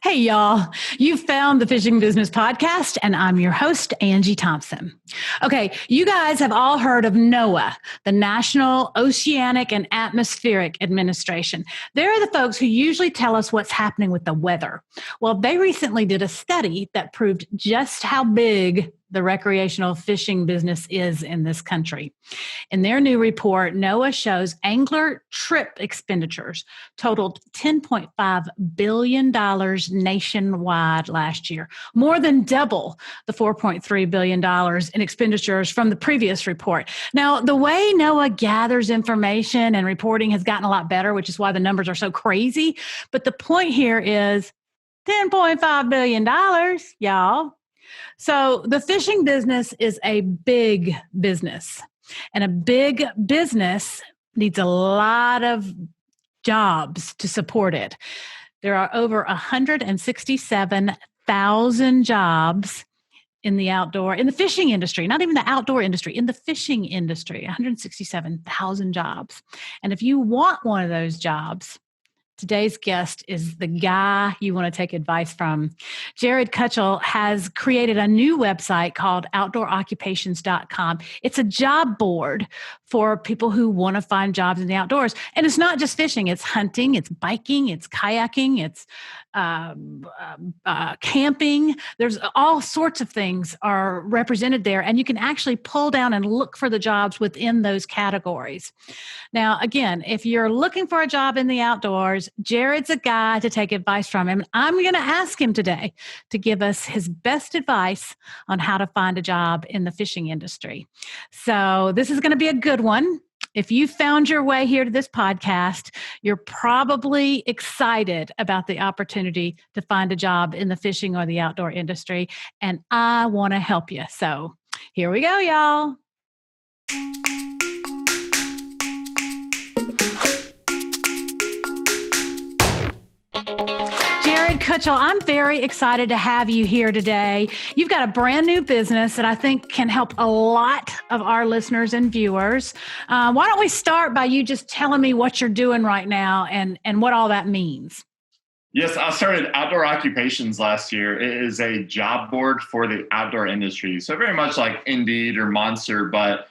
Hey, y'all. You found the Fishing Business Podcast, and I'm your host, Angie Thompson. Okay, you guys have all heard of NOAA, the National Oceanic and Atmospheric Administration. They're the folks who usually tell us what's happening with the weather. Well, they recently did a study that proved just how big the recreational fishing business is in this country. In their new report, NOAA shows angler trip expenditures totaled $10.5 billion nationwide last year, more than double the $4.3 billion in expenditures from the previous report. Now, the way NOAA gathers information and reporting has gotten a lot better, which is why the numbers are so crazy. But the point here is $10.5 billion, y'all. So the fishing business is a big business, and a big business needs a lot of jobs to support it. There are over 167,000 jobs in the fishing industry, not even the outdoor industry, in the fishing industry, 167,000 jobs. And if you want one of those jobs, today's guest is the guy you want to take advice from. Jared Kutil has created a new website called outdooroccupations.com. It's a job board for people who want to find jobs in the outdoors. And it's not just fishing, it's hunting, it's biking, it's kayaking, it's camping. There's all sorts of things are represented there, and you can actually pull down and look for the jobs within those categories. Now, again, if you're looking for a job in the outdoors, Jared's a guy to take advice from him. I'm going to ask him today to give us his best advice on how to find a job in the fishing industry. So this is going to be a good one. If you found your way here to this podcast, you're probably excited about the opportunity to find a job in the fishing or the outdoor industry, and I want to help you. So here we go, y'all. Jared Kutil, I'm very excited to have you here today. You've got a brand new business that I think can help a lot of our listeners and viewers. Why don't we start by you just telling me what you're doing right now and what all that means? Yes, I started Outdoor Occupations last year. It is a job board for the outdoor industry. So very much like Indeed or Monster, but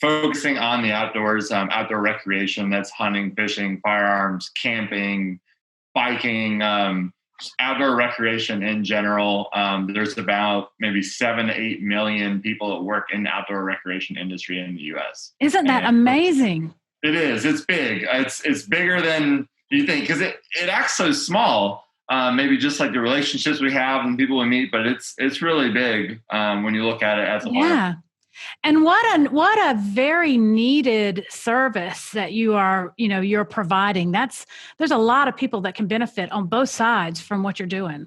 focusing on the outdoors, outdoor recreation. That's hunting, fishing, firearms, camping, biking, outdoor recreation in general. There's about maybe 7 to 8 million people that work in the outdoor recreation industry in the U.S. Isn't that amazing? It is. It's big. It's bigger than you think, because it acts so small. Maybe just like the relationships we have and people we meet, but it's really big when you look at it as a whole. Yeah. And what a very needed service that you're providing. There's a lot of people that can benefit on both sides from what you're doing.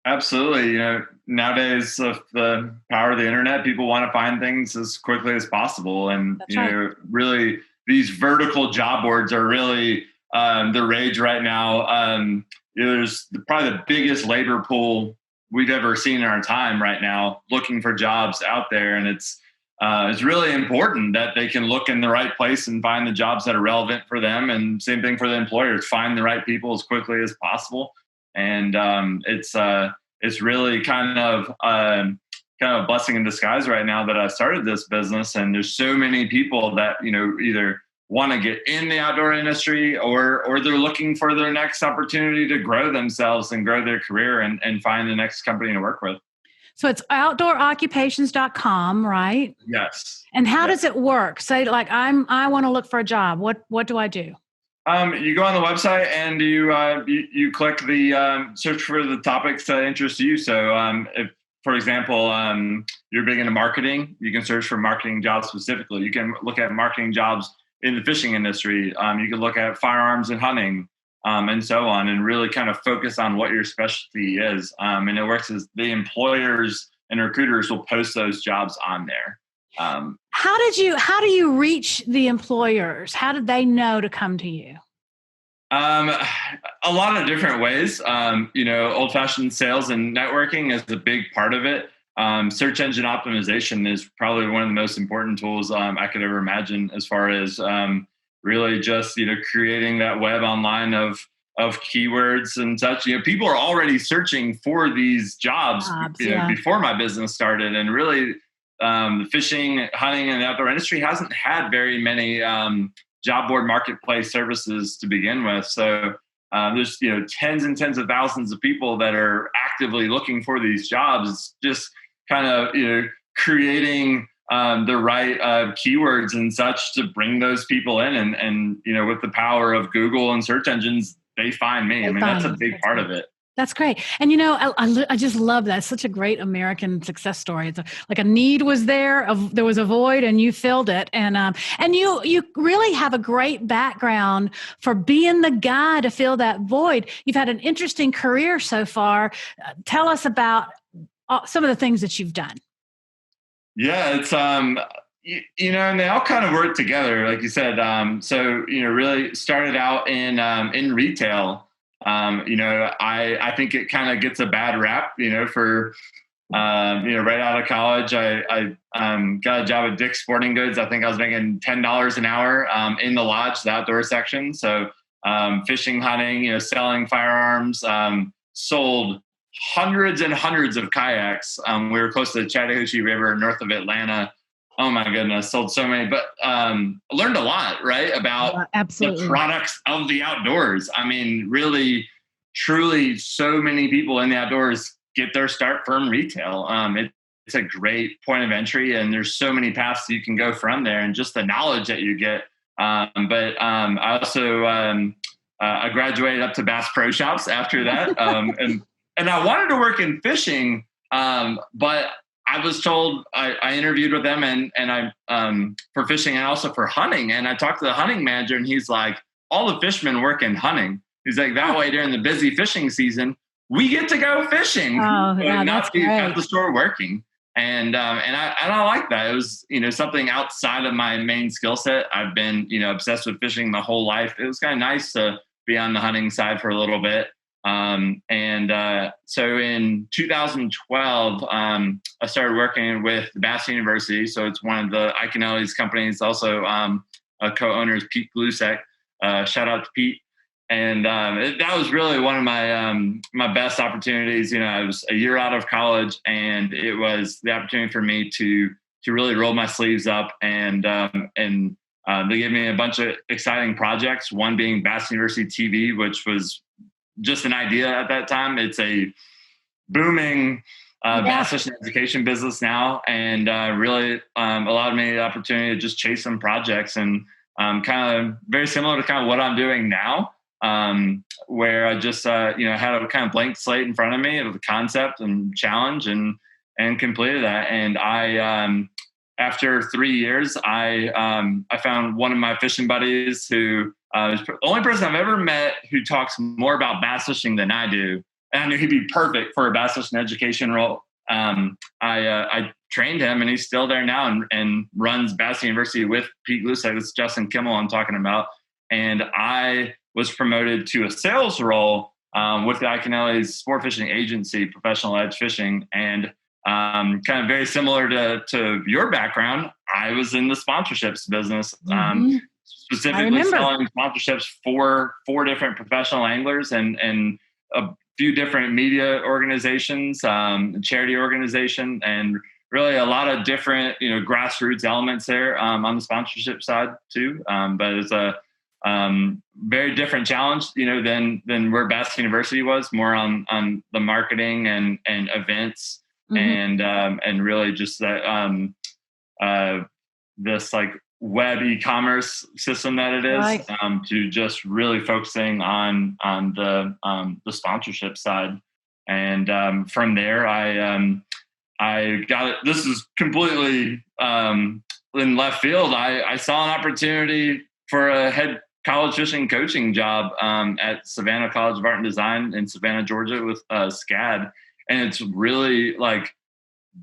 Absolutely. Nowadays with the power of the internet, people want to find things as quickly as possible. And, That's really these vertical job boards are really the rage right now. There's probably the biggest labor pool we've ever seen in our time right now, looking for jobs out there. And it's really important that they can look in the right place and find the jobs that are relevant for them. And same thing for the employers, find the right people as quickly as possible. And it's really kind of a blessing in disguise right now that I started this business. And there's so many people that, either want to get in the outdoor industry or they're looking for their next opportunity to grow themselves and grow their career and find the next company to work with. So it's outdooroccupations.com, right? Yes. And how does it work? Say like I want to look for a job. What do I do? You go on the website and you click the search for the topics that interest you. So if, for example, you're big into marketing, you can search for marketing jobs specifically. You can look at marketing jobs in the fishing industry. You can look at firearms and hunting. And so on, and really kind of focus on what your specialty is. And it works as the employers and recruiters will post those jobs on there. How do you reach the employers? How did they know to come to you? A lot of different ways. Old-fashioned sales and networking is a big part of it. Search engine optimization is probably one of the most important tools I could ever imagine, as far as really just, creating that web online of keywords and such. People are already searching for these jobs, before my business started, and really the fishing, hunting, and the outdoor industry hasn't had very many job board marketplace services to begin with. So there's tens and tens of thousands of people that are actively looking for these jobs. It's just kind of creating the right keywords and such to bring those people in, and with the power of Google and search engines, they find me. That's a big part of it. That's great. And, I just love that. It's such a great American success story. It's like a need was there, there was a void, and you filled it. And you really have a great background for being the guy to fill that void. You've had an interesting career so far. Tell us about some of the things that you've done. Yeah, it's, and they all kind of work together, like you said. So, really started out in retail. I think it kind of gets a bad rap, for, right out of college, I got a job at Dick's Sporting Goods. I think I was making $10 an hour in the lodge, the outdoor section. So fishing, hunting, selling firearms, sold hundreds and hundreds of kayaks. We were close to the Chattahoochee River, north of Atlanta. Oh my goodness, sold so many, but learned a lot, right, about the products of the outdoors. Really, truly, so many people in the outdoors get their start from retail. It's a great point of entry, and there's so many paths you can go from there, and just the knowledge that you get. But I also I graduated up to Bass Pro Shops after that, and I wanted to work in fishing, but I was told, I interviewed with them and I for fishing and also for hunting. And I talked to the hunting manager, and he's like, all the fishermen work in hunting. He's like, that way during the busy fishing season, we get to go fishing, not be at the store working. And I like that. It was, something outside of my main skill set. I've been, obsessed with fishing my whole life. It was kind of nice to be on the hunting side for a little bit. So in 2012, I started working with the Bass University. So it's one of the Iaconelli's companies, also a co-owner is Pete Glusek. Shout out to Pete. And that was really one of my best opportunities. I was a year out of college, and it was the opportunity for me to really roll my sleeves up. And they gave me a bunch of exciting projects, one being Bass University TV, which was just an idea at that time. It's a booming bass fishing education business now, and really allowed me the opportunity to just chase some projects, and kind of very similar to kind of what I'm doing now, where I just had a kind of blank slate in front of me of the concept and challenge, and completed that. And I after 3 years, I found one of my fishing buddies who is the only person I've ever met who talks more about bass fishing than I do. And I knew he'd be perfect for a bass fishing education role. I trained him, and he's still there now and runs Bass University with Pete Glusek. This is Justin Kimmel I'm talking about. And I was promoted to a sales role with the Iaconelli's sport fishing agency, Professional Edge Fishing. And kind of very similar to your background, I was in the sponsorships business, specifically selling sponsorships for 4 different professional anglers and a few different media organizations, charity organization, and really a lot of different, grassroots elements there on the sponsorship side too. But it's a very different challenge, than where Bass University was, more on the marketing and events, and really just that this like web e-commerce system that it is, right, to just really focusing on the sponsorship side. And from there, I got it. This is completely in left field. I saw an opportunity for a head college fishing coaching job at Savannah College of Art and Design in Savannah, Georgia, with SCAD. And it's really like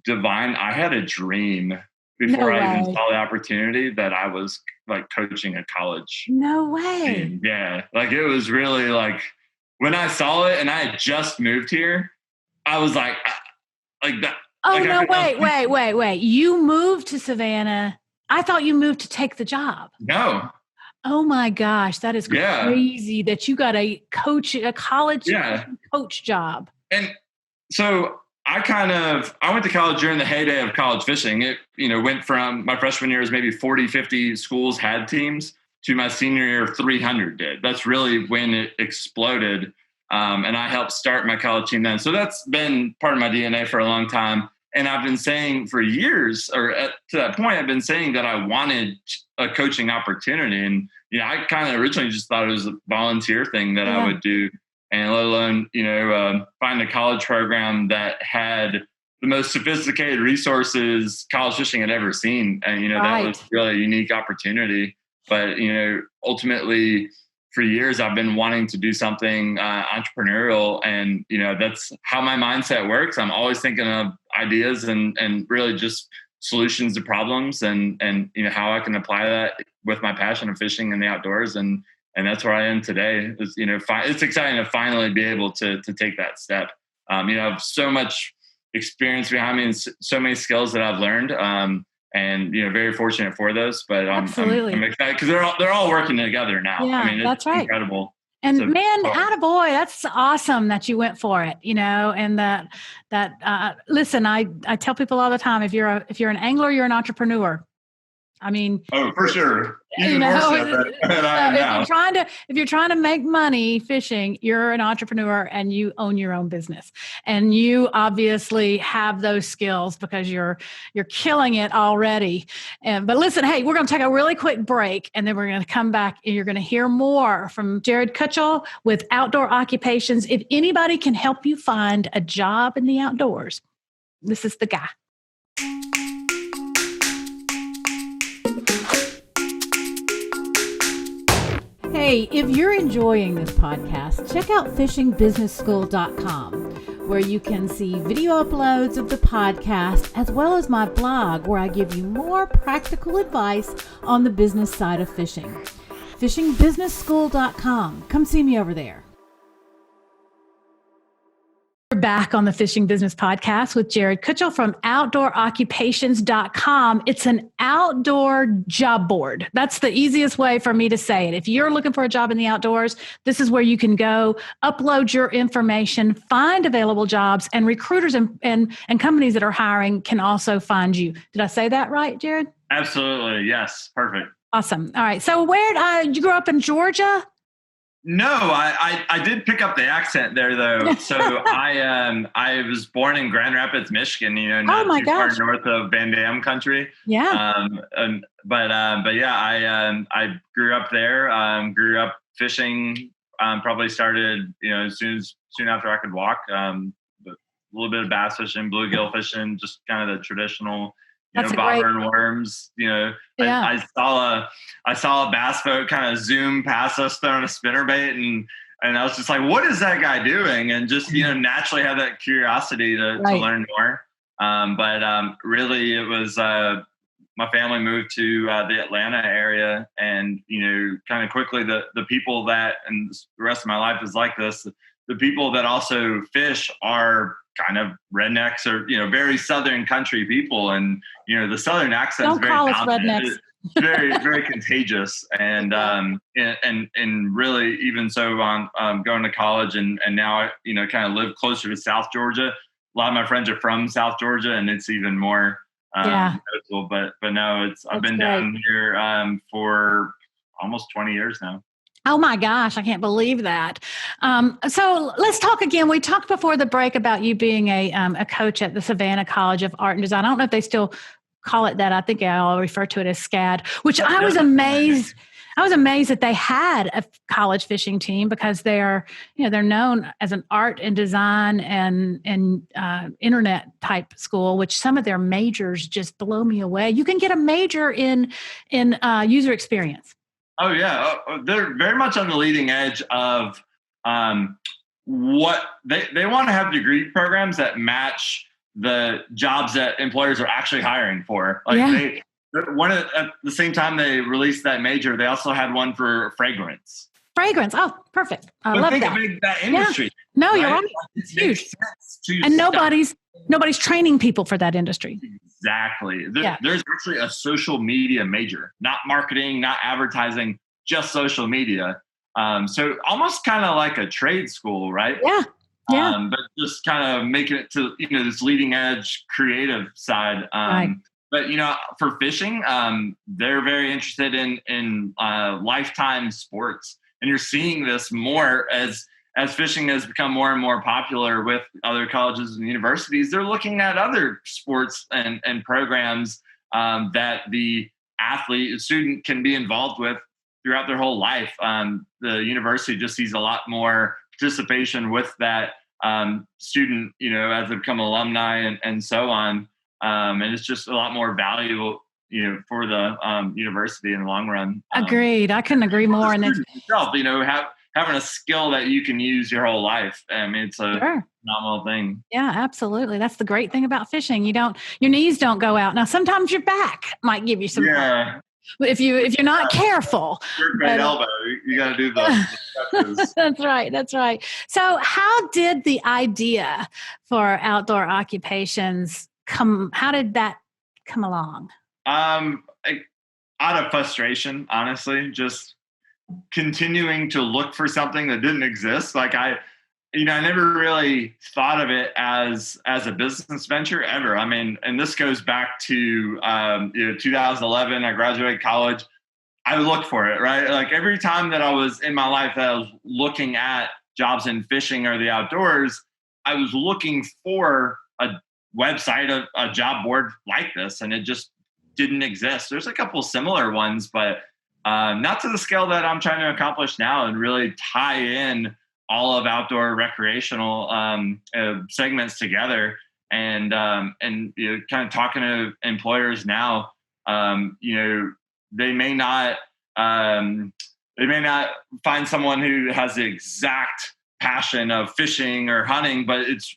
divine. I had a dream before I even saw the opportunity that I was like coaching a college. No way. Team. Yeah. Like it was really like when I saw it, and I had just moved here, I was like that. Oh, like no, wait. You moved to Savannah. I thought you moved to take the job. No. Oh my gosh, that is crazy that you got a college coach job. And so I went to college during the heyday of college fishing. It, went from my freshman year was maybe 40, 50 schools had teams to my senior year, 300 did. That's really when it exploded. And I helped start my college team then. So that's been part of my DNA for a long time. And I've been saying for years, to that point, I've been saying that I wanted a coaching opportunity. And, I kind of originally just thought it was a volunteer thing that I would do. And let alone, find a college program that had the most sophisticated resources college fishing had ever seen. And, that was really a unique opportunity. But, ultimately for years, I've been wanting to do something entrepreneurial. And, that's how my mindset works. I'm always thinking of ideas and really just solutions to problems and how I can apply that with my passion of fishing in the outdoors. And that's where I am today. It's exciting to finally be able to take that step. I have so much experience behind me and so many skills that I've learned. And very fortunate for those. But I'm excited because they're all working together now. Yeah, that's right. Incredible. And attaboy, that's awesome that you went for it. And listen, I tell people all the time, if you're an angler, you're an entrepreneur. Oh, for sure. If you're trying to make money fishing, you're an entrepreneur and you own your own business. And you obviously have those skills because you're killing it already. But listen, hey, we're going to take a really quick break and then we're going to come back and you're going to hear more from Jared Kutil with Outdoor Occupations. If anybody can help you find a job in the outdoors, this is the guy. Hey, if you're enjoying this podcast, check out fishingbusinessschool.com, where you can see video uploads of the podcast, as well as my blog, where I give you more practical advice on the business side of fishing. fishingbusinessschool.com. Come see me over there. We're back on the Fishing Business Podcast with Jared Kutil from OutdoorOccupations.com. It's an outdoor job board. That's the easiest way for me to say it. If you're looking for a job in the outdoors, this is where you can go, upload your information, find available jobs, and recruiters and companies that are hiring can also find you. Did I say that right, Jared? Absolutely. Yes. Perfect. Awesome. All right. So where you grew up in Georgia? No, I did pick up the accent there though. So I was born in Grand Rapids, Michigan. Not too far north of Van Dam country. Yeah. But yeah, I grew up there. Grew up fishing. Probably started soon after I could walk. A little bit of bass fishing, bluegill fishing, just kind of the traditional. Bobber and worms. I saw a bass boat kind of zoom past us throwing a spinnerbait, and I was just like, "What is that guy doing?" And just naturally had that curiosity to learn more. But really, it was my family moved to the Atlanta area, and kind of quickly the people that, and the rest of my life is like this. The people that also fish are kind of rednecks or very southern country people, and the southern accent is very rednecks. very very contagious, and really even so on going to college and now I kind of live closer to South Georgia. A lot of my friends are from South Georgia, and it's even more noticeable. But no, I've been down here for almost 20 years now. Oh my gosh, I can't believe that. So let's talk again. We talked before the break about you being a coach at the Savannah College of Art and Design. I don't know if they still call it that. I think I'll refer to it as SCAD, which I was amazed. I was amazed that they had a college fishing team because they're known as an art and design and internet type school, which some of their majors just blow me away. You can get a major in user experience. Oh yeah, they're very much on the leading edge of what they want to have degree programs that match the jobs that employers are actually hiring for. At the same time they released that major, they also had one for fragrance. Fragrance, oh, perfect! I love that. Think of that industry. Yeah. No, right? You're right. It's huge, and nobody's training people for that industry. Exactly. There's actually a social media major, not marketing, not advertising, just social media. So almost kind of like a trade school, right? Yeah. Yeah. But just kind of making it to, this leading edge creative side. Right. But, for fishing, they're very interested in lifetime sports. And you're seeing this more as fishing has become more and more popular with other colleges and universities. They're looking at other sports and programs that the student can be involved with throughout their whole life. The university just sees a lot more participation with that student, as they become alumni and so on. And it's just a lot more valuable, for the university in the long run. Agreed. I couldn't agree more. And then yourself, having a skill that you can use your whole life. I mean, it's a phenomenal thing. Yeah, absolutely. That's the great thing about fishing. Your knees don't go out. Now, sometimes your back might give you some. Yeah. But if you're not careful, your great elbow, you got to do the That's right. So how did the idea for outdoor occupations come? How did that come along? Out of frustration, honestly, just continuing to look for something that didn't exist. Like I never really thought of it as a business venture ever. I mean, and this goes back to 2011. I graduated college. I looked for it, right? Like every time that I was in my life that I was looking at jobs in fishing or the outdoors, I was looking for a website, a job board like this, and it just didn't exist. There's a couple similar ones, but not to the scale that I'm trying to accomplish now and really tie in all of outdoor recreational segments together. And kind of talking to employers now, they may not find someone who has the exact passion of fishing or hunting, but it's,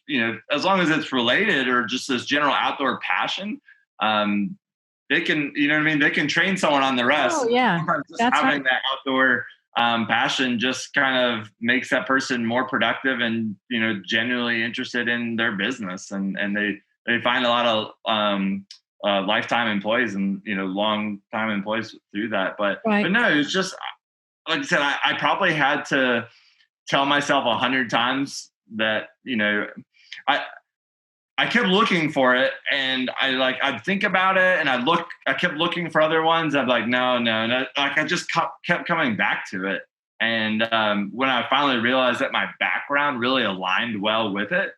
as long as it's related or just this general outdoor passion, they can, they can train someone on the rest. Oh, yeah. Sometimes just having that outdoor passion just kind of makes that person more productive and, genuinely interested in their business. And they find a lot of lifetime employees and, long time employees through that. But no, it's just, like I said, I probably had to tell myself 100 times that, I kept looking for it, and I'd think about it, and I kept looking for other ones. I'm like, no. Like I just kept coming back to it. And when I finally realized that my background really aligned well with it,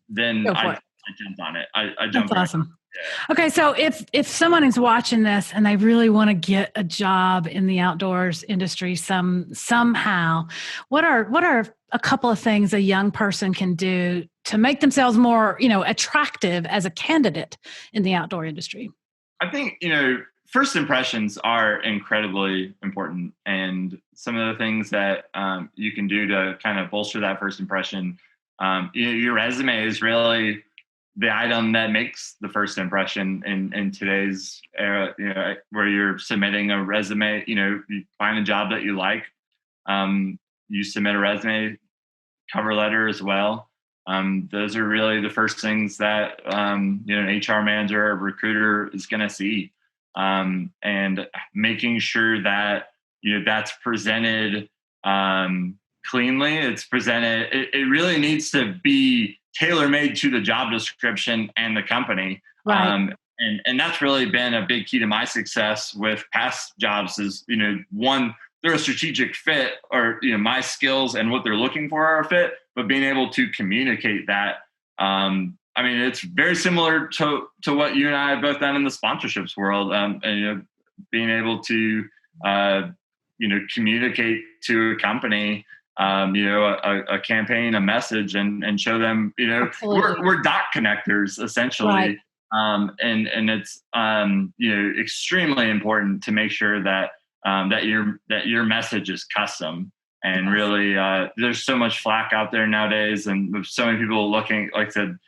then I jumped on it. I jumped. That's awesome. Yeah. Okay, so if someone is watching this and they really want to get a job in the outdoors industry somehow, what are a couple of things a young person can do to make themselves more, attractive as a candidate in the outdoor industry? I think, first impressions are incredibly important. And some of the things that you can do to kind of bolster that first impression, your resume is really the item that makes the first impression in today's era, where you're submitting a resume, you find a job that you like, you submit a resume, cover letter as well. Those are really the first things that, an HR manager or recruiter is going to see. And making sure that, that's presented cleanly. It's presented, it really needs to be tailor-made to the job description and the company. Right. And that's really been a big key to my success with past jobs is, one, they're a strategic fit, or, my skills and what they're looking for are a fit, but being able to communicate that. It's very similar to what you and I have both done in the sponsorships world. And, being able to, communicate to a company, a campaign, a message, and show them, we're dot connectors essentially. Right. And it's, extremely important to make sure that your message is custom. And really, there's so much flack out there nowadays, and so many people looking, like I said,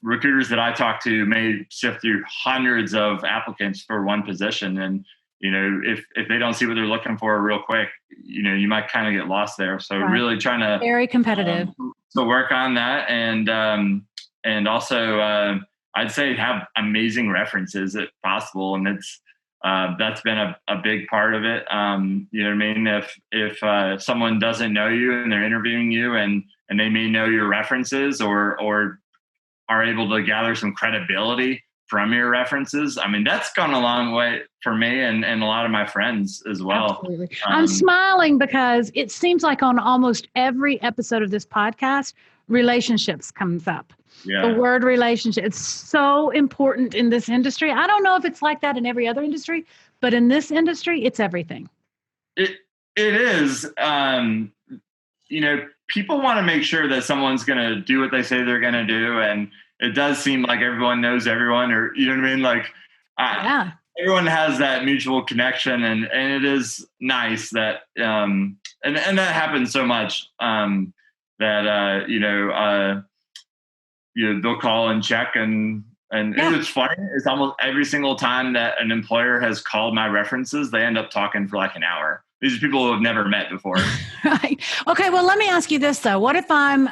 recruiters that I talk to may sift through hundreds of applicants for one position. And, if they don't see what they're looking for real quick, you might kind of get lost there. So really trying to very competitive to work on that. And also, I'd say have amazing references if possible. And it's, that's been a big part of it. You know what I mean? If someone doesn't know you and they're interviewing you and they may know your references or are able to gather some credibility from your references, I mean, that's gone a long way for me and a lot of my friends as well. Absolutely. I'm smiling because it seems like on almost every episode of this podcast, relationships comes up. Yeah. The word relationship, it's so important in this industry. I don't know if it's like that in every other industry, but in this industry, it's everything. It is. You know, people want to make sure that someone's going to do what they say they're going to do. And it does seem like everyone knows everyone, or, you know what I mean? Like, everyone has that mutual connection, and it is nice that, and that happens so much, that, they'll call and check and it's funny. It's almost every single time that an employer has called my references, they end up talking for like an hour. These are people who have never met before. Right. Okay. Well, let me ask you this though. What if I'm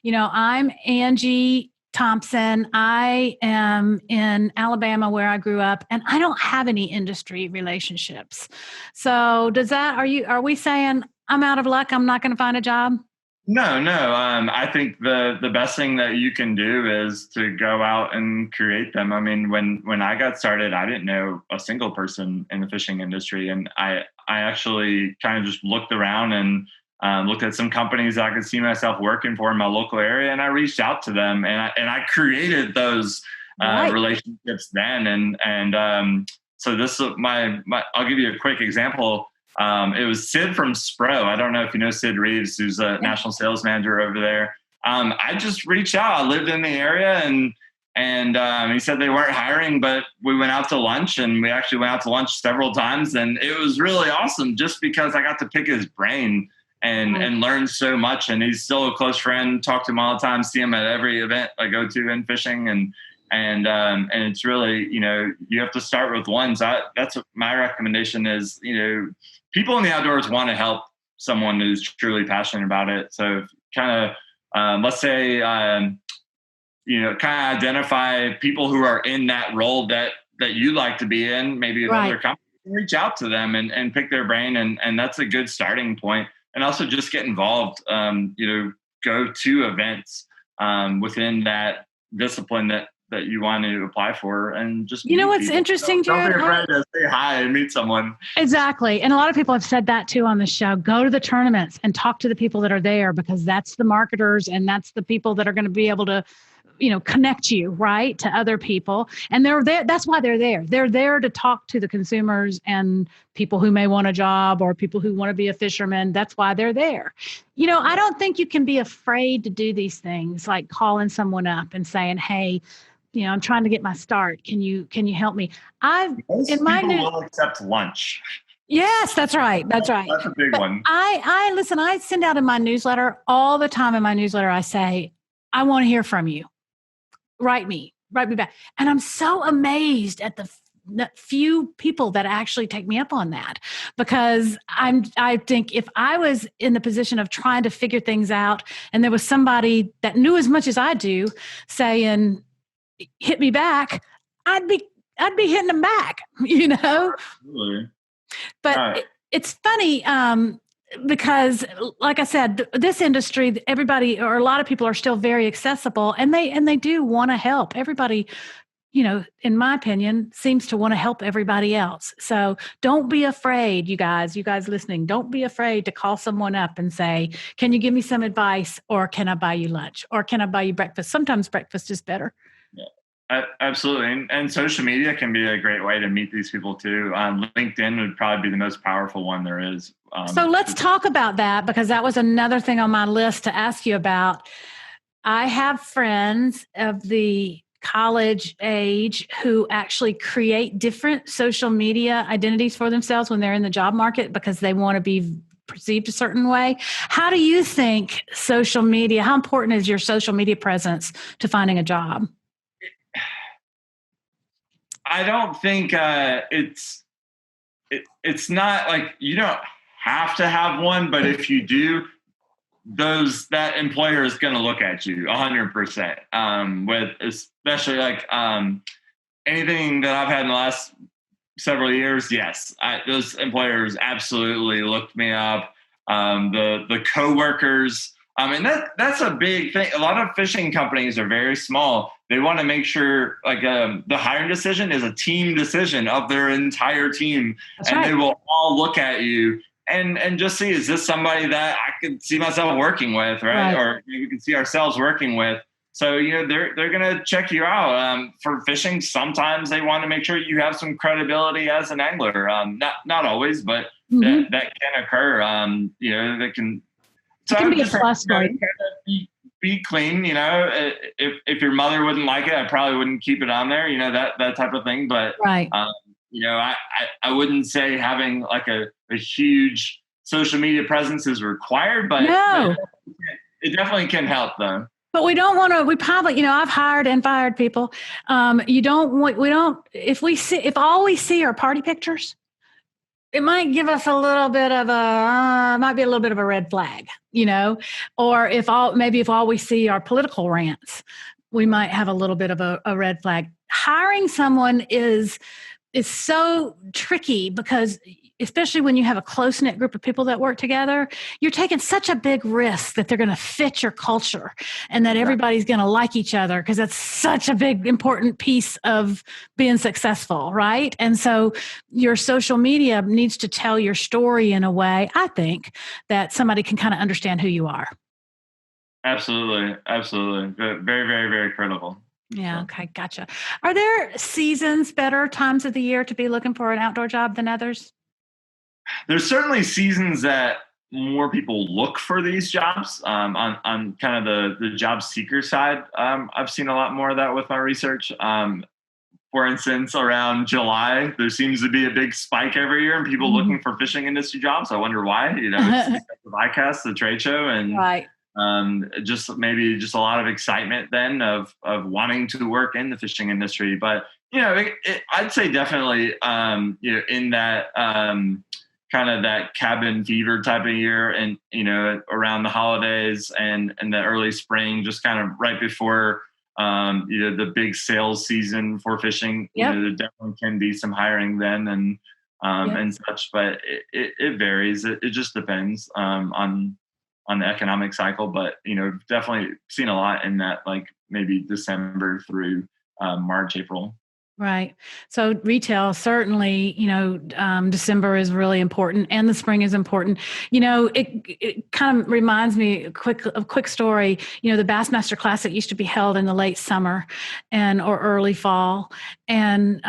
Angie Thompson. I am in Alabama where I grew up, and I don't have any industry relationships. So are we saying I'm out of luck? I'm not going to find a job? No. I think the best thing that you can do is to go out and create them. I mean, when I got started, I didn't know a single person in the fishing industry, and I actually kind of just looked around and looked at some companies that I could see myself working for in my local area, and I reached out to them, and I created those relationships then, and so this is my I'll give you a quick example. It was Sid from Spro. I don't know if you know Sid Reeves, who's a national sales manager over there. I just reached out. I lived in the area, and he said they weren't hiring, but we went out to lunch, and we actually went out to lunch several times, and it was really awesome just because I got to pick his brain and learn so much. And he's still a close friend. Talk to him all the time. See him at every event I go to in fishing, and it's really, you have to start with one. So that's what my recommendation is. People in the outdoors want to help someone who's truly passionate about it. So kind of, let's say, kind of identify people who are in that role that you like to be in, maybe another company, reach out to them and pick their brain. And that's a good starting point. And also just get involved, go to events within that discipline that you want to apply for, and just what's interesting, Jared? Don't be afraid to say hi and meet someone. Exactly. And a lot of people have said that too on the show. Go to the tournaments and talk to the people that are there, because that's the marketers and that's the people that are going to be able to connect you right to other people. And they're there. That's why they're there. They're there to talk to the consumers and people who may want a job or people who want to be a fisherman. That's why they're there. I don't think you can be afraid to do these things, like calling someone up and saying, hey, I'm trying to get my start. Can you help me? Most people will accept lunch. Yes, that's right. That's right. That's a big one. I send out in my newsletter all the time. In my newsletter, I say, I want to hear from you. Write me back. And I'm so amazed at the few people that actually take me up on that, because I think if I was in the position of trying to figure things out and there was somebody that knew as much as I do saying, hit me back, I'd be hitting them back, Absolutely. But it's funny, because like I said, this industry, everybody or a lot of people are still very accessible, and they do want to help. Everybody, in my opinion, seems to want to help everybody else. So don't be afraid, you guys listening, don't be afraid to call someone up and say, can you give me some advice, or can I buy you lunch, or can I buy you breakfast? Sometimes breakfast is better. Absolutely. And social media can be a great way to meet these people too. LinkedIn would probably be the most powerful one there is. So let's talk about that, because that was another thing on my list to ask you about. I have friends of the college age who actually create different social media identities for themselves when they're in the job market, because they want to be perceived a certain way. How do you think social media, how important is your social media presence to finding a job? I don't think it's not like you don't have to have one, but if you do, that employer is going to look at you 100%. With especially like anything that I've had in the last several years, yes, those employers absolutely looked me up. The coworkers, and that's a big thing. A lot of fishing companies are very small. They want to make sure, like, the hiring decision is a team decision of their entire team, That's and right. they will all look at you and just see, is this somebody that I could see myself working with, right? Or we can see ourselves working with. So, they're going to check you out. For fishing, sometimes they want to make sure you have some credibility as an angler. Not always, but that can occur. That can. So It I can would be a just plus for you. be clean. If your mother wouldn't like it, I probably wouldn't keep it on there. That type of thing. But Right. I wouldn't say having like a huge social media presence is required, but it definitely can help though. But we don't want to, we probably, I've hired and fired people. If all we see are party pictures, it might give us a little bit of might be a little bit of a red flag, or if all we see are political rants, we might have a little bit of a red flag. Hiring someone is so tricky because, especially when you have a close-knit group of people that work together, you're taking such a big risk that they're going to fit your culture and that everybody's going to like each other, because that's such a big, important piece of being successful, right? And so your social media needs to tell your story in a way, I think, that somebody can kind of understand who you are. Absolutely. Very, very, very critical. Yeah. Okay. Gotcha. Are there seasons, better times of the year to be looking for an outdoor job than others? There's certainly seasons that more people look for these jobs. On kind of the job seeker side, I've seen a lot more of that with my research. For instance, around July, there seems to be a big spike every year in people looking for fishing industry jobs. I wonder why. It's the ICAST, the trade show, and right. Just a lot of excitement then of wanting to work in the fishing industry. But I'd say definitely in that kind of that cabin fever type of year, and around the holidays and the early spring, just kind of right before the big sales season for fishing. There definitely can be some hiring then and such, but it varies. It just depends on the economic cycle, but definitely seen a lot in that, like maybe December through March, April. Right. So retail, certainly, December is really important and the spring is important. It kind of reminds me a quick story. The Bassmaster Classic used to be held in the late summer or early fall. And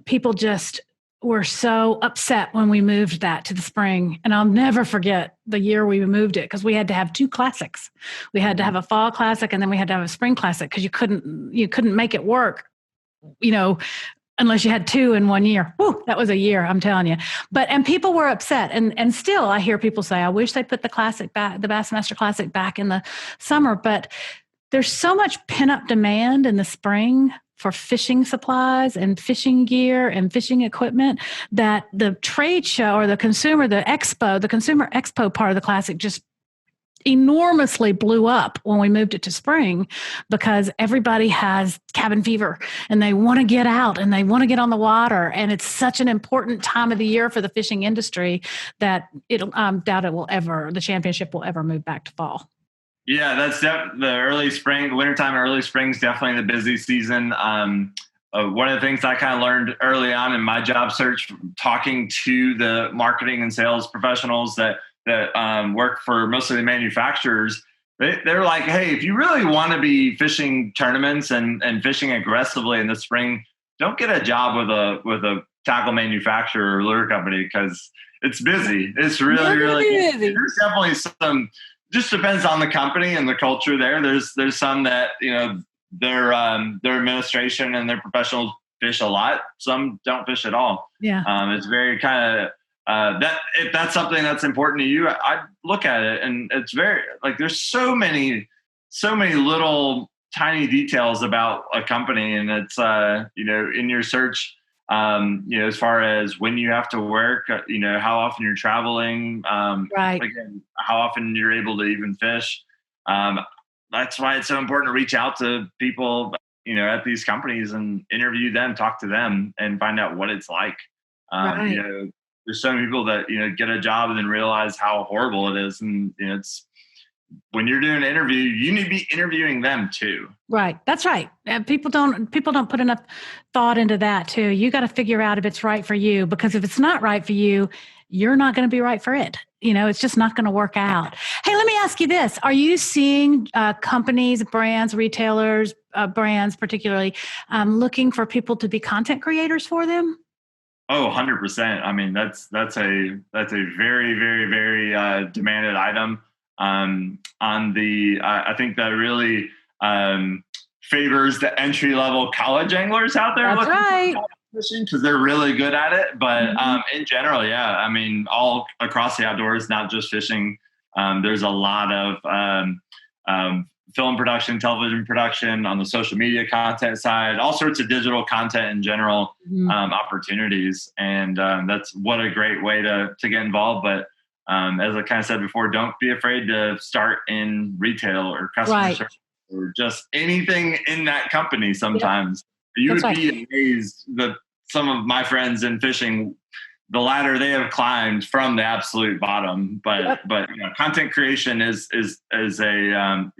people just were so upset when we moved that to the spring. And I'll never forget the year we moved it, because we had to have two classics. We had to have a fall classic and then we had to have a spring classic, because you couldn't make it work, unless you had two in 1 year. Whew, that was a year, I'm telling you. And people were upset. And still I hear people say, I wish they put the Bassmaster Classic back in the summer. But there's so much pent-up demand in the spring for fishing supplies and fishing gear and fishing equipment that the trade show or the consumer expo part of the classic just enormously blew up when we moved it to spring, because everybody has cabin fever and they want to get out and they want to get on the water. And it's such an important time of the year for the fishing industry that doubt the championship will ever move back to fall. Yeah, that's the early spring, wintertime, early spring is definitely the busy season. One of the things I kind of learned early on in my job search, talking to the marketing and sales professionals that work for most of the manufacturers, they're like, hey, if you really want to be fishing tournaments and fishing aggressively in the spring, don't get a job with a tackle manufacturer or lure company, because it's busy. It's really busy. There's definitely some. Just depends on the company and the culture there. There's some that their administration and their professionals fish a lot. Some don't fish at all. Yeah, it's very kind of that. If that's something that's important to you, I look at it, and it's very there's so many little tiny details about a company, and it's in your search. As far as when you have to work, how often you're traveling, right. Again, how often you're able to even fish. That's why it's so important to reach out to people at these companies and interview them, talk to them, and find out what it's like. Right. There's so many people that get a job and then realize how horrible it is, and it's when you're doing an interview, you need to be interviewing them too. Right. That's right. People don't put enough thought into that too. You got to figure out if it's right for you, because if it's not right for you, you're not going to be right for it. It's just not going to work out. Hey, let me ask you this. Are you seeing companies, brands, retailers, brands particularly, looking for people to be content creators for them? Oh, 100%. I mean, that's a very, very, very demanded item. I think that really favors the entry level college anglers out there. That's right. Fishing, because they're really good at it. But in general, yeah, I mean, all across the outdoors, not just fishing. There's a lot of film production, television production, on the social media content side, all sorts of digital content in general, opportunities. And that's what a great way to get involved. But as I kind of said before, don't be afraid to start in retail or customer service or just anything in that company sometimes. Yep. You would be amazed that some of my friends in fishing, the ladder they have climbed from the absolute bottom. But content creation is a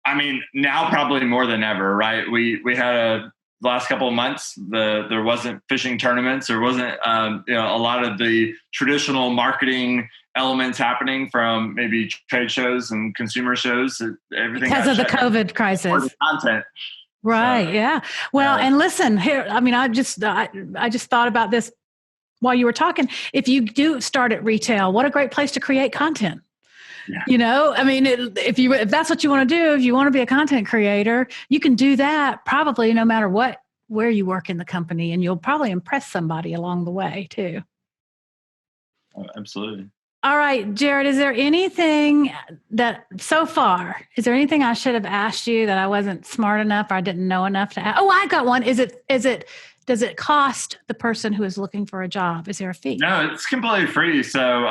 I mean, now probably more than ever, right? We had the last couple of months, there wasn't fishing tournaments. There wasn't a lot of the traditional marketing elements happening from maybe trade shows and consumer shows. Everything because of the COVID crisis. Content. Right. So, yeah. Well, and listen here. I mean, I just thought about this while you were talking. If you do start at retail, what a great place to create content. Yeah. I mean, if that's what you want to do, if you want to be a content creator, you can do that probably no matter where you work in the company, and you'll probably impress somebody along the way too. Oh, absolutely. All right, Jared, is there anything is there anything I should have asked you that I wasn't smart enough or I didn't know enough to ask? Oh, I got one. Does it cost the person who is looking for a job? Is there a fee? No, it's completely free. So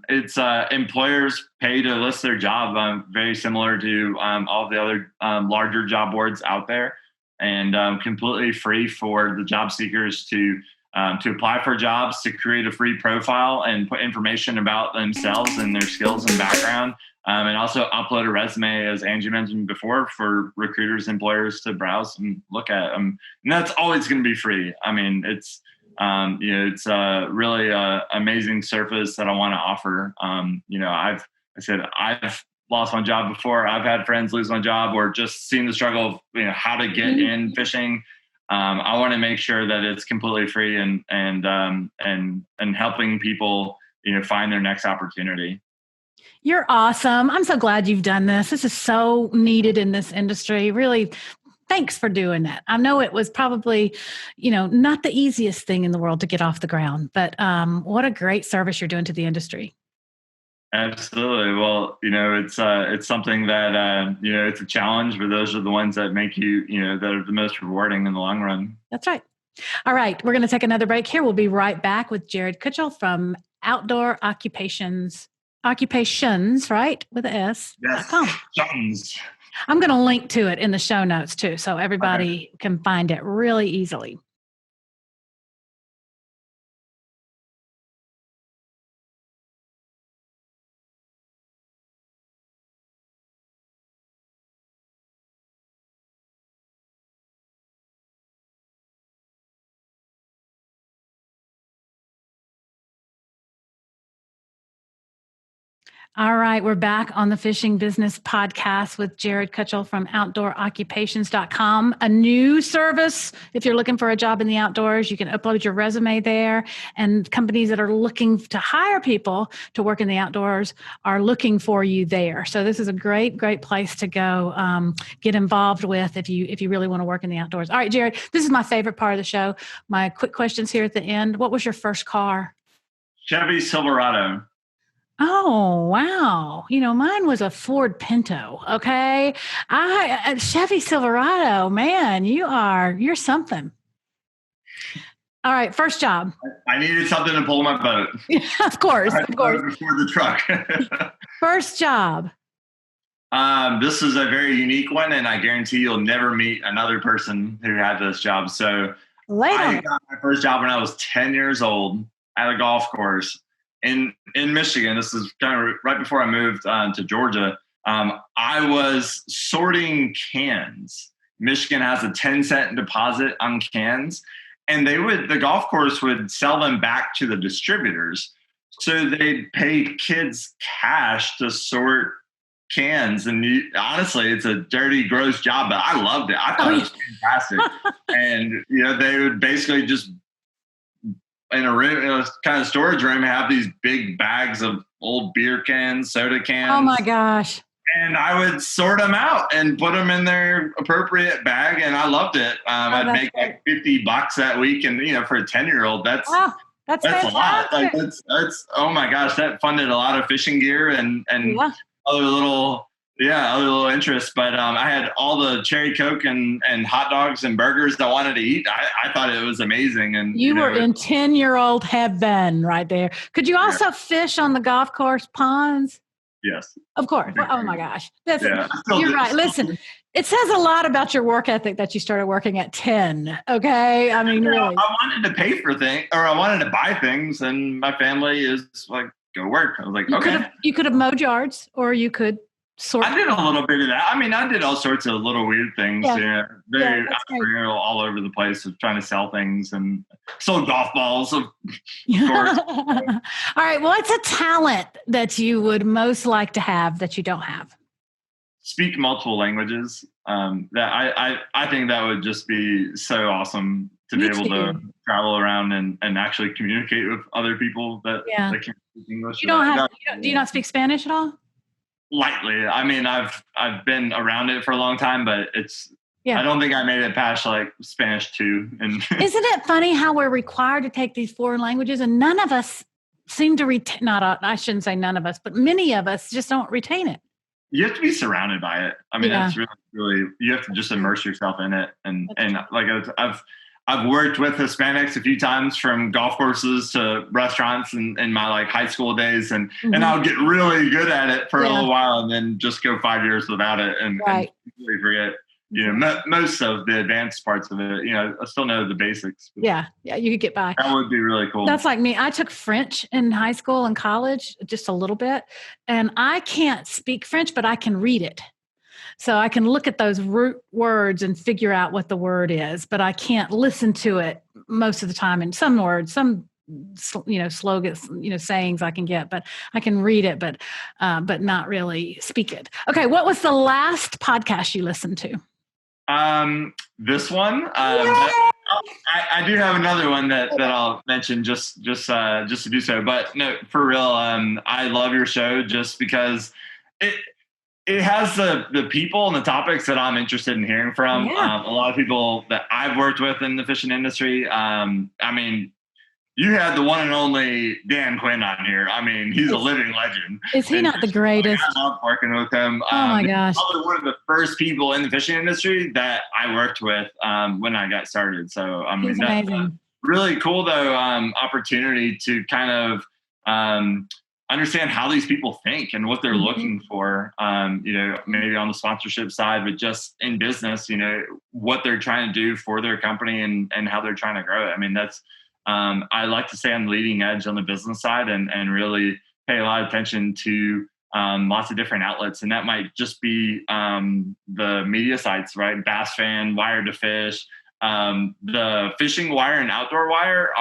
it's employers pay to list their job, very similar to all the other larger job boards out there, and completely free for the job seekers to apply for jobs, to create a free profile and put information about themselves and their skills and background. And also upload a resume, as Angie mentioned before, for recruiters, employers to browse and look at. And that's always going to be free. I mean, it's a really amazing service that I want to offer. I've lost my job before. I've had friends lose my job, or just seen the struggle of how to get in fishing. I want to make sure that it's completely free and helping people find their next opportunity. You're awesome. I'm so glad you've done this. This is so needed in this industry. Really, thanks for doing that. I know it was probably, not the easiest thing in the world to get off the ground, but what a great service you're doing to the industry. Absolutely. Well, it's something that, it's a challenge, but those are the ones that make you, that are the most rewarding in the long run. That's right. All right. We're going to take another break here. We'll be right back with Jared Kutil from Outdoor Occupations, right? With an S. Yes. I'm going to link to it in the show notes too, so everybody can find it really easily. All right, we're back on the Fishing Business Podcast with Jared Kutil from OutdoorOccupations.com, a new service. If you're looking for a job in the outdoors, you can upload your resume there, and companies that are looking to hire people to work in the outdoors are looking for you there. So this is a great, great place to go get involved with if you really want to work in the outdoors. All right, Jared, this is my favorite part of the show. My quick questions here at the end. What was your first car? Chevy Silverado. Oh, wow. Mine was a Ford Pinto. Okay. Chevy Silverado, man, you're something. All right. First job. I needed something to pull my boat. Of course. Before the truck. First job. This is a very unique one, and I guarantee you'll never meet another person who had this job. So I got my first job when I was 10 years old at a golf course in Michigan. This is kind of right before I moved to Georgia. I was sorting cans. Michigan has a 10-cent deposit on cans, and the golf course would sell them back to the distributors. So they'd pay kids cash to sort cans. And honestly, it's a dirty, gross job, but I loved it. I thought it was fantastic. And, they would basically just in a room, kind of storage room, have these big bags of old beer cans, soda cans. Oh my gosh. And I would sort them out and put them in their appropriate bag. And I loved it. I'd make like $50 that week. And, for a 10-year-old, that's a lot. Like that's, oh my gosh, that funded a lot of fishing gear and other little interests. But I had all the cherry Coke and hot dogs and burgers I wanted to eat. I thought it was amazing. And you were in 10-year-old heaven right there. Could you also fish on the golf course ponds? Yes. Of course. Oh my gosh. You're right. Listen, it says a lot about your work ethic that you started working at 10. Okay. I mean, really. I wanted to pay for things, or I wanted to buy things, and my family is like, go work. I was like, you could have mowed yards, or you could sort. I did a little bit of that. I mean, I did all sorts of little weird things. Very entrepreneurial all over the place of trying to sell things and sold golf balls. Of course. All right. What's a talent that you would most like to have that you don't have? Speak multiple languages. That I think that would just be so awesome to be able to travel around and actually communicate with other people that can't speak English. Do you not speak Spanish at all? Lightly. I mean, I've been around it for a long time, but I don't think I made it past like Spanish 2. And isn't it funny how we're required to take these foreign languages, and none of us seem to retain? I shouldn't say none of us, but many of us just don't retain it. You have to be surrounded by it. I mean, that's really, you have to just immerse yourself in it. And like I've worked with Hispanics a few times, from golf courses to restaurants in my like high school days. And I would get really good at it for a little while and then just go 5 years without it and really forget, most of the advanced parts of it. I still know the basics. Yeah. You could get by. That would be really cool. That's like me. I took French in high school and college, just a little bit. And I can't speak French, but I can read it. So I can look at those root words and figure out what the word is, but I can't listen to it most of the time. And some words, some, slogans, sayings I can get, but I can read it, but not really speak it. Okay. What was the last podcast you listened to? This one, I do have another one that I'll mention just to do so, but no, for real. I love your show just because it has the people and the topics that I'm interested in hearing from. A lot of people that I've worked with in the fishing industry. I mean, you had the one and only Dan Quinn on here. I mean, he's a living legend. Is he not the greatest? I love working with him. Oh my gosh. Probably one of the first people in the fishing industry that I worked with when I got started. So, I mean, that's really cool though. Opportunity to kind of, understand how these people think and what they're looking for, maybe on the sponsorship side, but just in business, what they're trying to do for their company and how they're trying to grow it. I mean, that's, I like to stay on the leading edge on the business side and really pay a lot of attention to lots of different outlets. And that might just be the media sites, right? Bass Fan, Wire to Fish, the Fishing Wire and Outdoor Wire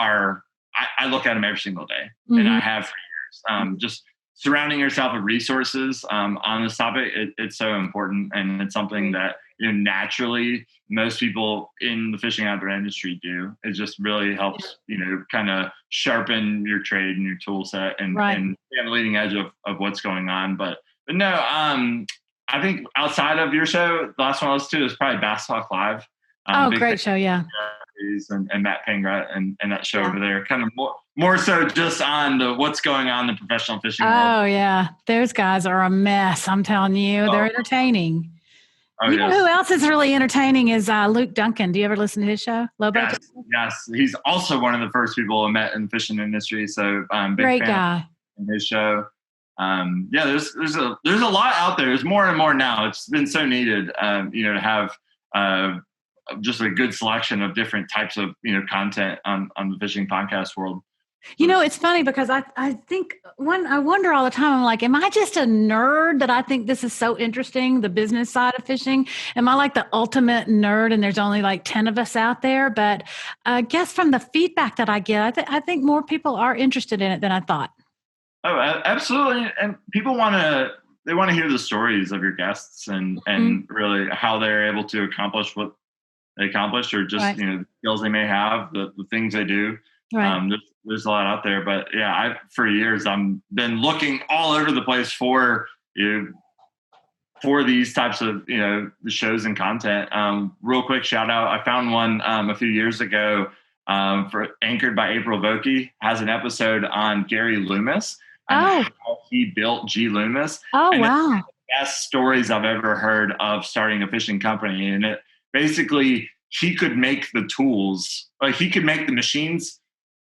I look at them every single day, and I have for years. Just surrounding yourself with resources on this topic, it's so important, and it's something that naturally most people in the fishing outdoor industry do. It just really helps kind of sharpen your trade and your tool set and stay on the leading edge of what's going on. But no, I think outside of your show, the last one I listened to is probably Bass Talk Live. Great show, yeah. And Matt Pengra and that show over there, kind of more so just on what's going on in the professional fishing world. Oh yeah, those guys are a mess. I'm telling you, they're entertaining. You know who else is really entertaining is Luke Duncan. Do you ever listen to his show? Yes. He's also one of the first people I met in the fishing industry. So big great fan guy in his show. there's a lot out there. There's more and more now. It's been so needed, to have just a good selection of different types of content on the fishing podcast world. It's funny because I think I wonder all the time, I'm like, am I just a nerd that I think this is so interesting, the business side of fishing? Am I like the ultimate nerd and there's only like 10 of us out there? But I guess from the feedback that I get, I think more people are interested in it than I thought. Oh, absolutely. And people want to hear the stories of your guests and really how they're able to accomplish what they accomplished, or just, right. The skills they may have, the things they do. Right. There's a lot out there, but for years I've been looking all over the place for these types of shows and content. Real quick shout out, I found one a few years ago anchored by April Vokey, has an episode on Gary Loomis and how he built G Loomis. Oh, and wow! It's one of the best stories I've ever heard of starting a fishing company, and it basically he could make the tools, like he could make the machines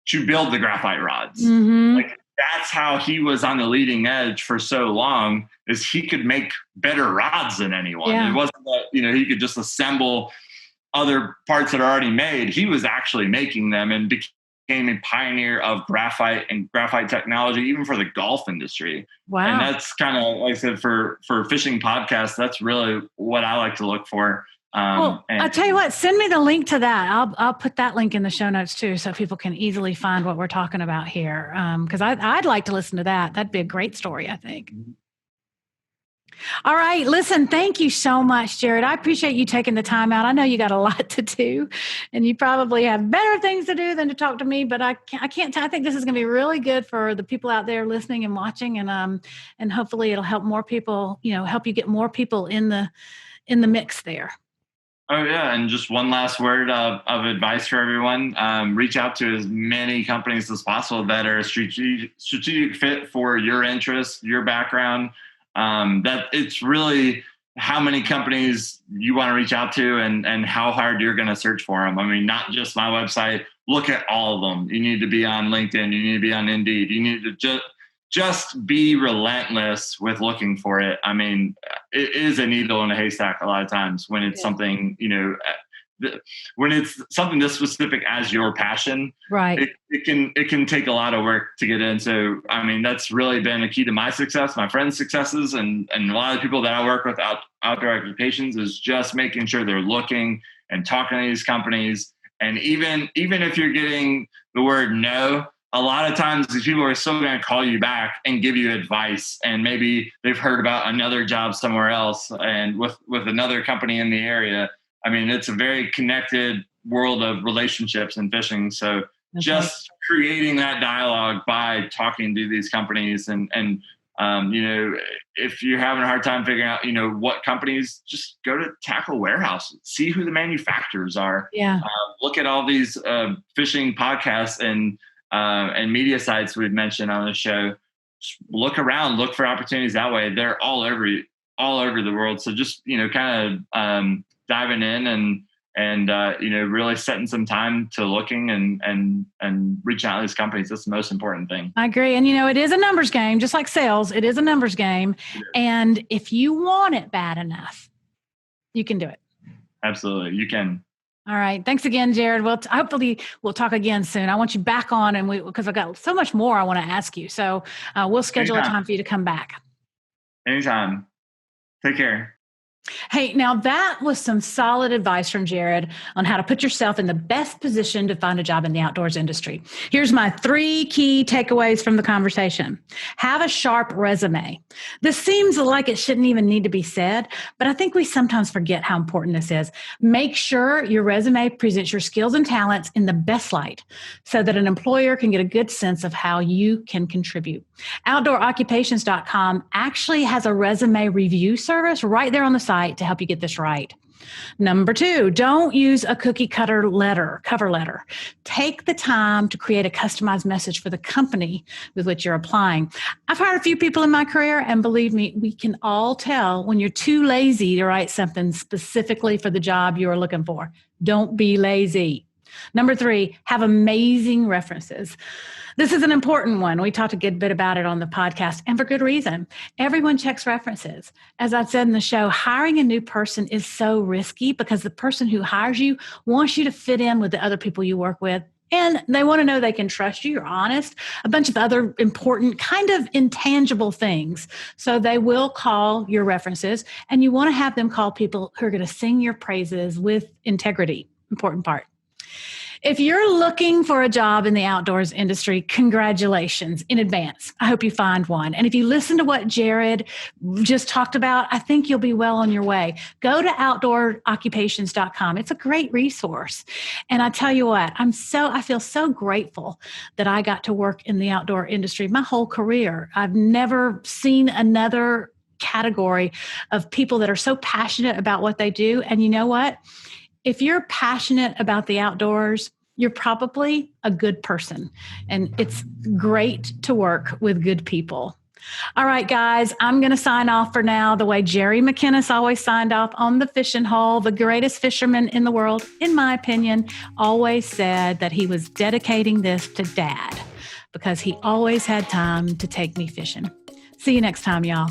to build the graphite rods. Mm-hmm. Like that's how he was on the leading edge for so long, is he could make better rods than anyone. Yeah. It wasn't that, he could just assemble other parts that are already made. He was actually making them and became a pioneer of graphite and graphite technology, even for the golf industry. Wow. And that's kind of, like I said, for fishing podcasts, that's really what I like to look for. Well, I'll tell you what, send me the link to that. I'll put that link in the show notes too, so people can easily find what we're talking about here. Because I'd like to listen to that. That'd be a great story, I think. All right. Listen, thank you so much, Jared. I appreciate you taking the time out. I know you got a lot to do and you probably have better things to do than to talk to me, but I think this is going to be really good for the people out there listening and watching. And hopefully it'll help more people, help you get more people in the mix there. Oh, yeah. And just one last word of advice for everyone. Reach out to as many companies as possible that are a strategic fit for your interests, your background. That it's really how many companies you want to reach out to and how hard you're going to search for them. I mean, not just my website. Look at all of them. You need to be on LinkedIn. You need to be on Indeed. You need to just be relentless with looking for it. I mean, it is a needle in a haystack a lot of times when it's something, when it's something this specific as your passion, right? It can take a lot of work to get in. So, I mean, that's really been a key to my success, my friends' successes, and a lot of people that I work with outdoor occupations is just making sure they're looking and talking to these companies. And even if you're getting the word no, a lot of times these people are still going to call you back and give you advice. And maybe they've heard about another job somewhere else and with another company in the area. I mean, it's a very connected world of relationships in fishing. So just creating that dialogue by talking to these companies and if you're having a hard time figuring out, what companies, just go to Tackle Warehouse, see who the manufacturers are. Yeah. Look at all these fishing podcasts and media sites we've mentioned on the show. Just look around, look for opportunities that way. They're all over the world. So just, kind of diving in and really setting some time to looking and reaching out to these companies. That's the most important thing. I agree. And, it is a numbers game, just like sales. It is a numbers game. And if you want it bad enough, you can do it. Absolutely. You can. All right. Thanks again, Jared. Well, hopefully we'll talk again soon. I want you back on because I've got so much more I want to ask you. So we'll schedule a time for you to come back. Anytime. Take care. Hey, now that was some solid advice from Jared on how to put yourself in the best position to find a job in the outdoors industry. Here's my 3 key takeaways from the conversation. Have a sharp resume. This seems like it shouldn't even need to be said, but I think we sometimes forget how important this is. Make sure your resume presents your skills and talents in the best light so that an employer can get a good sense of how you can contribute. OutdoorOccupations.com actually has a resume review service right there on the site to help you get this right. Number 2, don't use a cookie cutter cover letter. Take the time to create a customized message for the company with which you're applying. I've hired a few people in my career, and believe me, we can all tell when you're too lazy to write something specifically for the job you are looking for. Don't be lazy. Number 3, have amazing references. This is an important one. We talked a good bit about it on the podcast, and for good reason. Everyone checks references. As I've said in the show, hiring a new person is so risky because the person who hires you wants you to fit in with the other people you work with. And they want to know they can trust you, you're honest, a bunch of other important kind of intangible things. So they will call your references, and you want to have them call people who are going to sing your praises with integrity. Important part. If you're looking for a job in the outdoors industry, congratulations in advance. I hope you find one. And if you listen to what Jared just talked about, I think you'll be well on your way. Go to outdooroccupations.com. It's a great resource. And I tell you what, I feel so grateful that I got to work in the outdoor industry my whole career. I've never seen another category of people that are so passionate about what they do. And you know what? If you're passionate about the outdoors, you're probably a good person. And it's great to work with good people. All right, guys, I'm going to sign off for now the way Jerry McInnes always signed off on the fishing hole. The greatest fisherman in the world, in my opinion, always said that he was dedicating this to Dad because he always had time to take me fishing. See you next time, y'all.